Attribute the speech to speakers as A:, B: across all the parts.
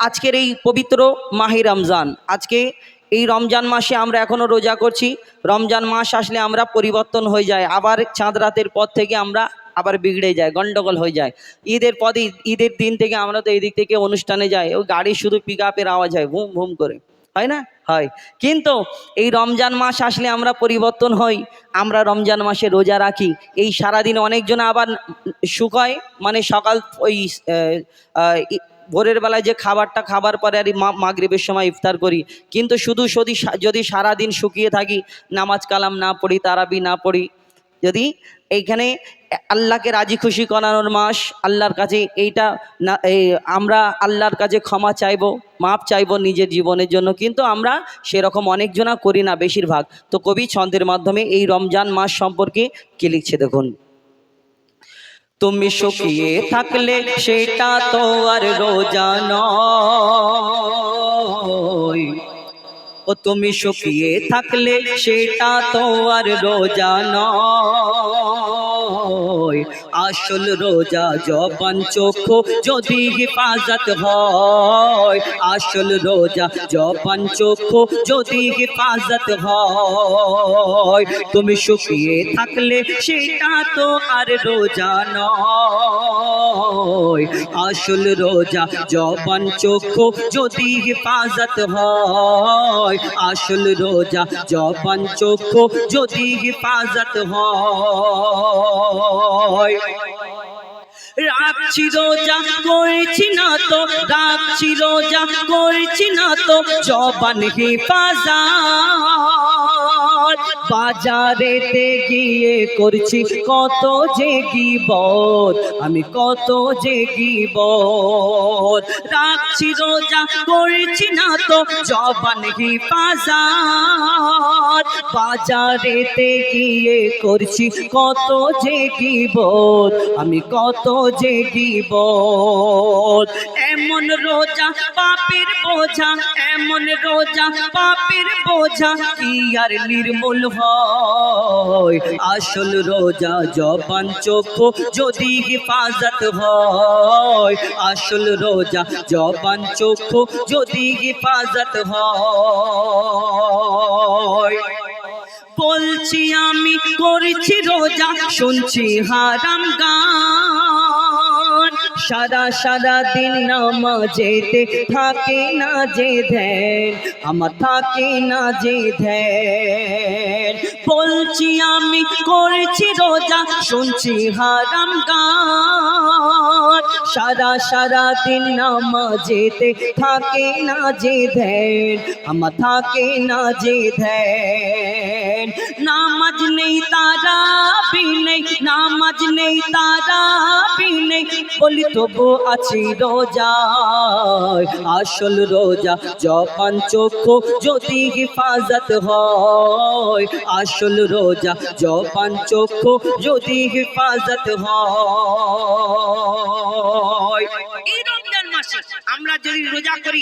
A: আজকের এই পবিত্র মাহে রমজান, আজকে এই রমজান মাসে আমরা এখনও রোজা করছি। রমজান মাস আসলে আমরা পরিবর্তন হয়ে যায়, আবার চাঁদ রাতের পর থেকে আমরা আবার বিগড়ে যায়, গন্ডগোল হয়ে যায়। ঈদের পরে ঈদের দিন থেকে আমরা তো এদিক থেকে অনুষ্ঠানে যাই, ওই গাড়ি শুধু পিক আপের আওয়াজ হয়, ভুম ভুম করে, হয় না? হয়। কিন্তু এই রমজান মাস আসলে আমরা পরিবর্তন হই, আমরা রমজান মাসে রোজা রাখি। এই সারাদিন অনেকজন আবার শুকায়, মানে সকাল ওই ভোরের বেলায় যে খাবারটা খাবার পরে আর মাগরিবের সময় ইফতার করি, কিন্তু শুধু যদি সারাদিন শুকিয়ে থাকি, নামাজ কালাম না পড়ি, তারাবি না পড়ি, যদি এইখানে আল্লাহকে রাজি খুশি করানোর মাস, আল্লাহর কাছে এইটা না, আমরা আল্লাহর কাছে ক্ষমা চাইবো, মাপ চাইবো নিজের জীবনের জন্য, কিন্তু আমরা সেরকম অনেকজনা করি না, বেশিরভাগ। তো কবি ছন্দের মাধ্যমে এই রমজান মাস সম্পর্কে কি লিখছে দেখুন। তুমি শুকিয়ে থাকলে সেটা তো আর রোজা নয়, ও তুমি শুকিয়ে থাকলে সেটা তো আর রোজা নয়। আসল রোজা জবান চক্ষু যদি হেফাজত হয়, আসল রোজা জবান চক্ষু যদি হেফাজত হয়। তুমি শুকিয়ে থাকলে সেটা তো আর রোজা নয়, আসল রোজা জবান চক্ষু যদি হেফাজত হয়, আসল রোজা জবান চক্ষু যদি হেফাজত হয়। রাখছি রোজা করছি না তো, রাখছি রোজা করছি না তো জবান হেফাজত, বাজারেতে গিয়ে করছি কত যে গীবত, আমি কত যে গীবত। রাখছি রোজা করছি না তো জবান হেফাজত, বাজারেতে গিয়ে করছি কত যে গীবত, আমি কত যে গীবত। এমন রোজা পাপের বোঝা, এমন রোজা পাপের বোঝা কি আর নির্মূল হয়। আসল রোজা জবান চক্ষু যদি হেফাজত হয়, আসল রোজা জবান চক্ষু যদি হেফাজত হয়। বলছি আমি করছি রোজা, শুনছি হারাম গান, সারা সারা দিন নামাজেতে থাকে না যে ধ্যান, আমার থাকে না যে ধ্যান। বলছি আমি করছি রোজা, শুনছি হারাম গান, সারা সারা দিন নামাজেতে থাকে না যে ধ্যান, আমার থাকে না যে ধ্যান। নামাজ নেই তারাবি নেই, নামাজ নেই তারাবি নেই, বলি তবু আছি রোজায়। আসল রোজা জবান চক্ষু যদি হেফাজত হয়, আসল রোজা জবান চক্ষু যদি হেফাজত হয়। এই রমজান মাসে আমরা যদি রোজা করি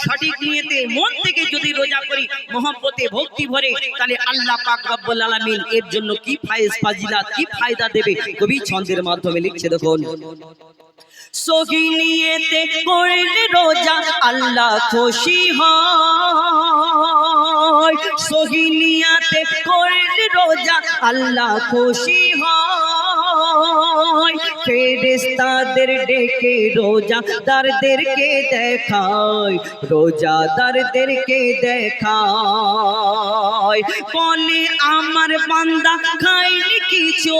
A: সঠিক নিয়তে মন থেকে যদি রোজা করি, মহব্বতে ভক্তি ভরে, তাহলে আল্লাহ পাক রব্বুল আলামিন এর জন্য কি ফায়েজ ফাজিলাত, কি ফায়দা দেবে, কবি ছন্দের মাধ্যমে লিখছে দেখুন। সহি নিয়তে করলে রোজা আল্লাহ খুশি হয়, সহি নিয়তে করলে রোজা আল্লাহ খুশি হয়। ফেরেশতাদের ডেকে রোজাদারদেরকে দেখায়, রোজাদারদেরকে দেখায়, বলে আমার বান্দা খায়নি কিছু।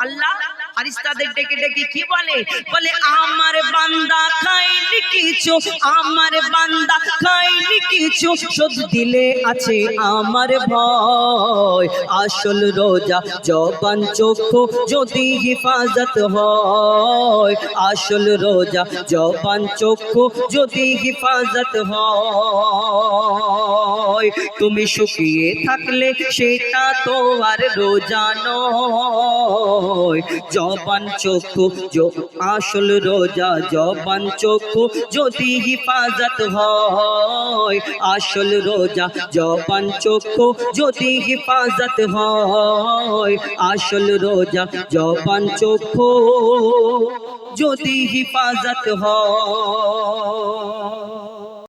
A: আল্লাহ ফেরেশতাদের ডেকে ডেকে কি বলে? বলে আমার বান্দা খায়নি কিছু, আমার বান্দা খায়নি কিছু, শুধু দিলে আছে আমার ভয়। আসল রোজা জবান চক্ষু যদি হেফাজত হয়, আসল রোজা জবান চক্ষু যদি হেফাজত হয়। তুমি শুকিয়ে থাকলে সেটা তো আর রোজা নয়, জবান চক্ষু আসল রোজা জবান চক্ষু যদি হিফাজত হয়, আসল রোজা জবান চক্ষু যদি হিফাজত হয়, আসল রোজা জবান চক্ষু যদি হিফাজত হয়।